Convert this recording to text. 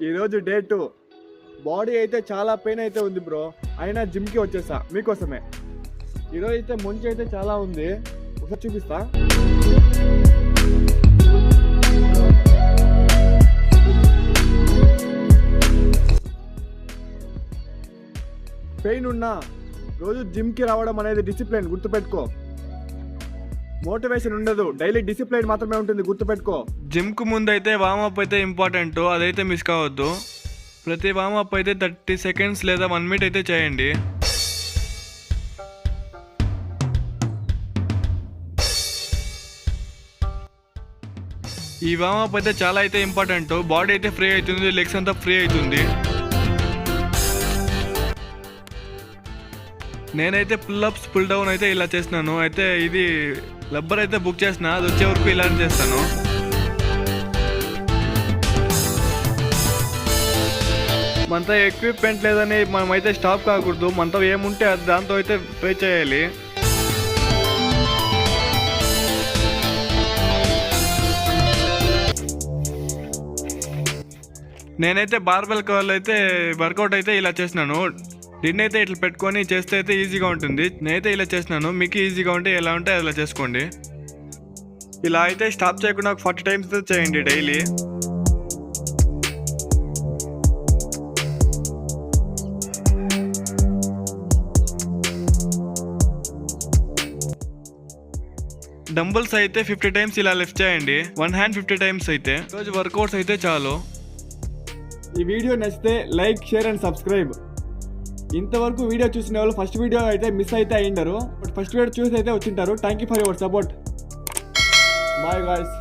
ఈరోజు day 2. Body అయితే చాలా పెయిన్ అయితే ఉంది బ్రో, అయినా జిమ్కి వచ్చేసా మీకోసమే. ఈరోజు అయితే మంచి అయితే చాలా ఉంది, ఒకసారి చూపిస్తా. పెయిన్ ఉన్నా రోజు జిమ్కి రావడం అనేది డిసిప్లిన్, గుర్తుపెట్టుకో. మోటివేషన్ ఉండదు, డైలీ డిసిప్లిన్ మాత్రమే ఉంటుంది, గుర్తుపెట్టుకో. జిమ్కు ముందు అయితే వార్మప్ అయితే ఇంపార్టెంట్, అదైతే మిస్ కావద్దు. ప్రతి వార్మప్ అయితే 30 సెకండ్స్ లేదా 1 మినిట్ అయితే చేయండి. ఈ వార్మప్ అయితే చాలా అయితే ఇంపార్టెంట్. బాడీ అయితే ఫ్రీ అవుతుంది, లెగ్స్ అంతా ఫ్రీ అవుతుంది. నేనైతే పుల్అప్స్ పుల్ డౌన్ అయితే ఇలా చేస్తున్నాను. అయితే ఇది రబ్బర్ అయితే బుక్ చేసిన, అది వచ్చే వరకు ఇలా చేస్తాను. మనతో ఎక్విప్మెంట్ లేదని మనమైతే స్టాప్ కాకూడదు. మనతో ఏముంటే అది దాంతో అయితే ట్రై చేయాలి. నేనైతే బార్బెల్ కవర్లో అయితే వర్కౌట్ అయితే ఇలా చేసినాను. దీన్ని అయితే ఇట్లా పెట్టుకొని చేస్తే అయితే ఈజీగా ఉంటుంది. నేనైతే ఇలా చేసినాను, మీకు ఈజీగా ఉంటే ఎలా ఉంటే అలా చేసుకోండి. ఇలా అయితే స్టాప్ చేయకుండా 40 టైమ్స్ చేయండి డైలీ. డంబుల్స్ అయితే 50 టైమ్స్ ఇలా లిఫ్ట్ చేయండి. 1 హ్యాండ్ 50 టైమ్స్ అయితే. రోజు వర్కౌట్స్ అయితే చాలు. ఈ వీడియో నచ్చితే లైక్, షేర్ అండ్ సబ్స్క్రైబ్. ఇంతవరకు వీడియో చూసిన వాళ్ళు ఫస్ట్ వీడియో అయితే మిస్ అయితే అయ్యింటారు, బట్ ఫస్ట్ వీడియో చూసి అయితే వచ్చింటారు. Thank you for your support. Bye guys.